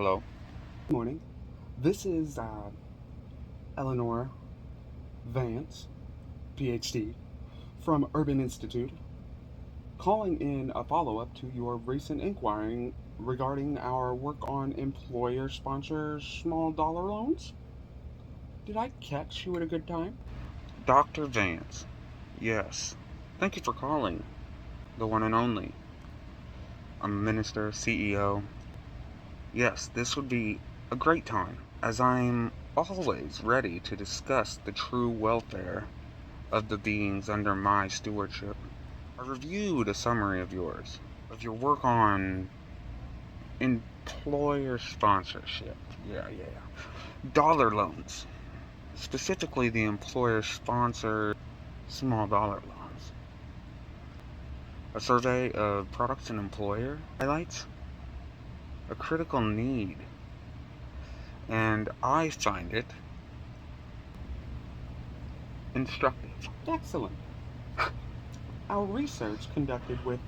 Hello. Good morning. This is Eleanor Vance, PhD, from Urban Institute, calling in a follow up to your recent inquiry regarding our work on employer sponsored small dollar loans. Did I catch you at a good time? Dr. Vance. Yes. Thank you for calling. The one and only. I'm a minister, CEO. Yes, this would be a great time, as I'm always ready to discuss the true welfare of the beings under my stewardship. I reviewed a summary of your work on employer sponsorship. Yeah. Dollar loans. Specifically, the employer sponsored small dollar loans. A survey of products and employer highlights a critical need, and I find it instructive. Excellent. Our research conducted with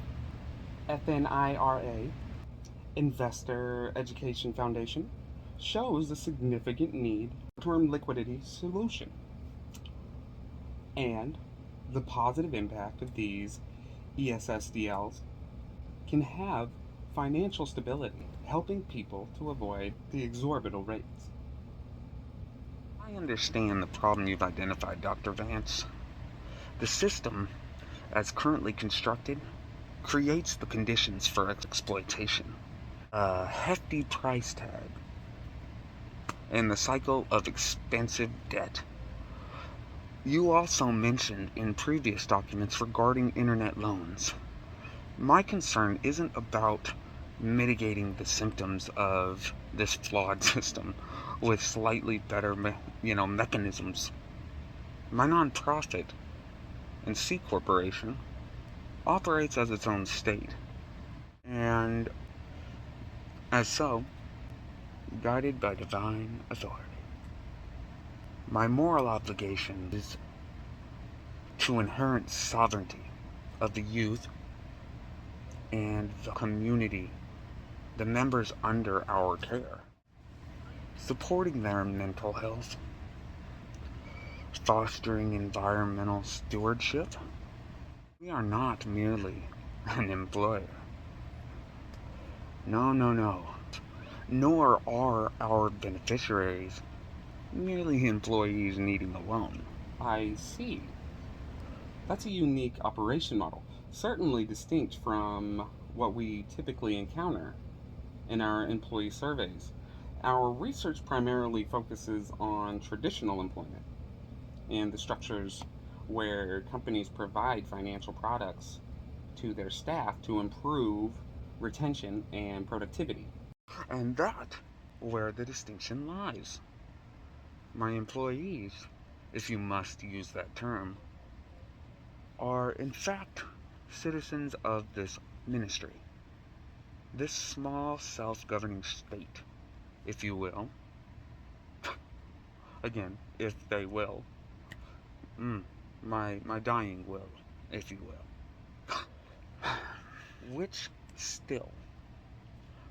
FNIRA, Investor Education Foundation, shows a significant need for term liquidity solution and the positive impact of these ESSDLs can have financial stability, helping people to avoid the exorbitant rates. I understand the problem you've identified, Dr. Vance. The system, as currently constructed, creates the conditions for exploitation. A hefty price tag and the cycle of expensive debt. You also mentioned in previous documents regarding internet loans. My concern isn't about mitigating the symptoms of this flawed system with slightly better, mechanisms. My nonprofit and C corporation operates as its own state, and as so, guided by divine authority. My moral obligation is to inherent sovereignty of the youth and the community, the members under our care, supporting their mental health, fostering environmental stewardship. We are not merely an employer. No. Nor are our beneficiaries merely employees needing a loan. I see. That's a unique operation model, certainly distinct from what we typically encounter in our employee surveys. Our research primarily focuses on traditional employment and the structures where companies provide financial products to their staff to improve retention and productivity. And that where the distinction lies. My employees, if you must use that term, are in fact citizens of this ministry, this small self-governing state, if you will. Again, if they will. My dying will, if you will. Which still,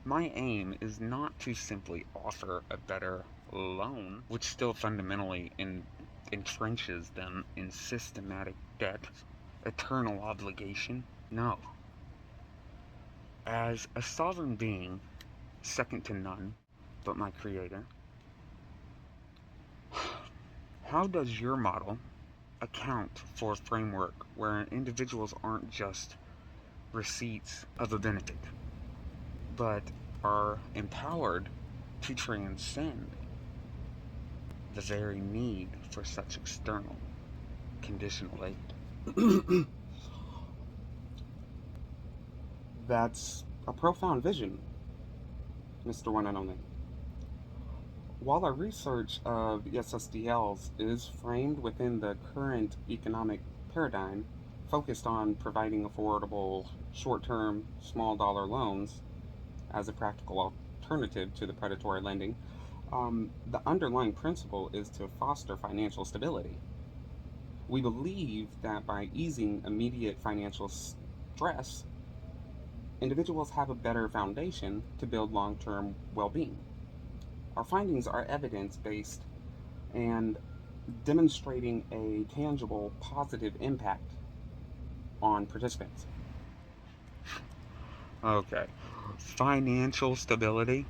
my aim is not to simply offer a better loan, which still fundamentally entrenches them in systematic debt, eternal obligation. No. As a sovereign being, second to none but my creator, how does your model account for a framework where individuals aren't just receipts of a benefit, but are empowered to transcend the very need for such external conditional aid? That's a profound vision, Mr. One and Only. While our research of ESSDLs is framed within the current economic paradigm focused on providing affordable short term small dollar loans as a practical alternative to the predatory lending, the underlying principle is to foster financial stability. We believe that by easing immediate financial stress, individuals have a better foundation to build long term well being. Our findings are evidence-based and demonstrating a tangible positive impact on participants. Okay. Financial stability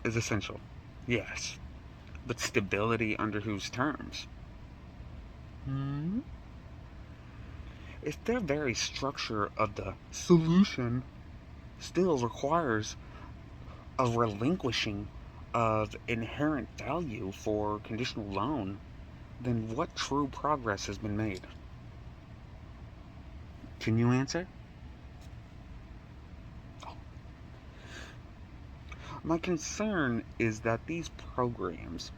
is essential. Yes. But stability under whose terms? Hmm? If the very structure of the solution still requires a relinquishing of inherent value for conditional loan, then what true progress has been made? Can you answer? My concern is that these programs,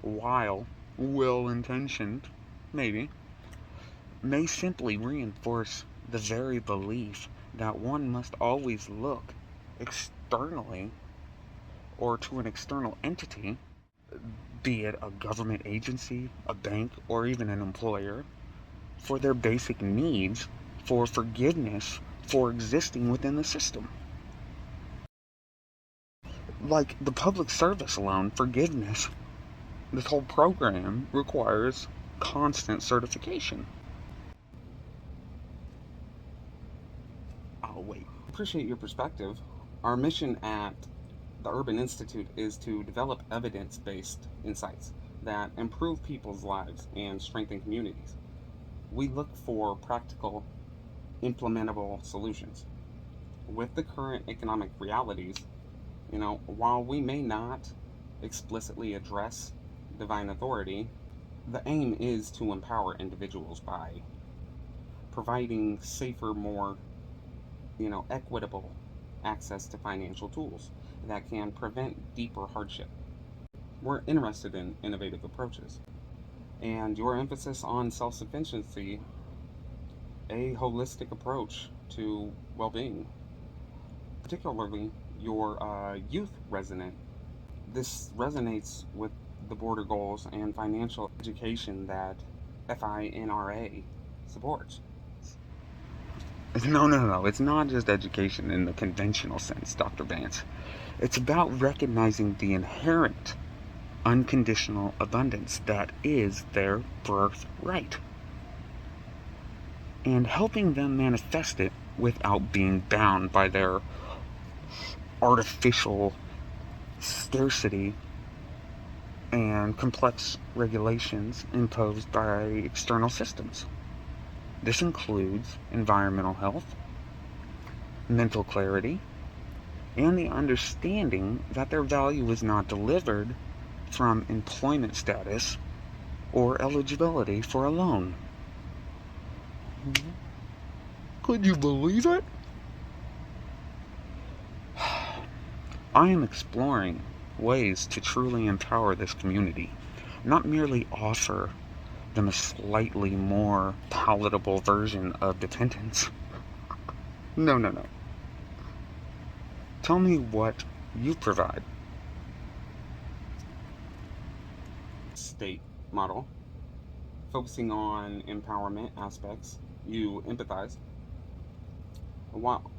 while well intentioned, maybe, may simply reinforce the very belief that one must always look externally or to an external entity, be it a government agency, a bank, or even an employer, for their basic needs, for forgiveness, for existing within the system. Like the public service loan forgiveness, this whole program requires constant certification. Oh, wait. Appreciate your perspective. Our mission at the Urban Institute is to develop evidence-based insights that improve people's lives and strengthen communities. We look for practical, implementable solutions. With the current economic realities, while we may not explicitly address divine authority, the aim is to empower individuals by providing safer, more, equitable access to financial tools that can prevent deeper hardship. We're interested in innovative approaches, and your emphasis on self sufficiency, a holistic approach to well being, particularly your youth resident. This resonates with the border goals and financial education that FINRA supports. No, no, no. It's not just education in the conventional sense, Dr. Vance. It's about recognizing the inherent unconditional abundance that is their birthright and helping them manifest it without being bound by their artificial scarcity and complex regulations imposed by external systems. This includes environmental health, mental clarity, and the understanding that their value is not delivered from employment status or eligibility for a loan. Could you believe it? I am exploring ways to truly empower this community, not merely offer them a slightly more palatable version of dependence. No, no, no. Tell me what you provide. State model, focusing on empowerment aspects, you empathize. While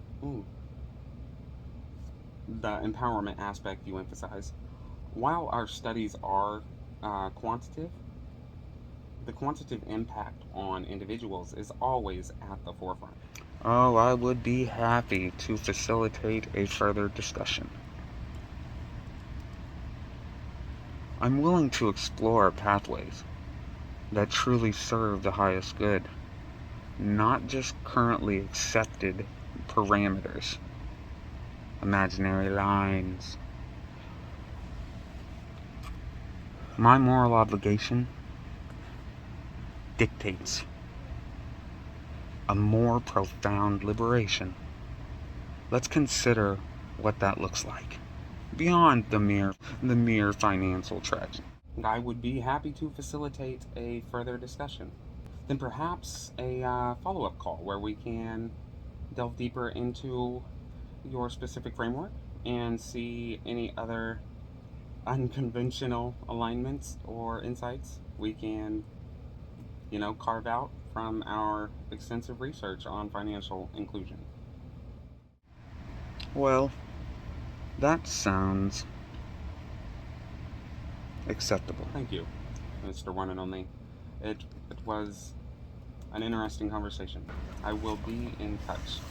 the empowerment aspect you emphasize, while our studies are quantitative, the quantitative impact on individuals is always at the forefront. Oh, I would be happy to facilitate a further discussion. I'm willing to explore pathways that truly serve the highest good, not just currently accepted parameters, imaginary lines. My moral obligation dictates a more profound liberation. Let's consider what that looks like, beyond the mere financial tragedy. I would be happy to facilitate a further discussion. Then perhaps a follow up call where we can delve deeper into your specific framework and see any other unconventional alignments or insights we can, carve out from our extensive research on financial inclusion. Well, that sounds acceptable. Thank you, Mr. One and Only. It was an interesting conversation. I will be in touch.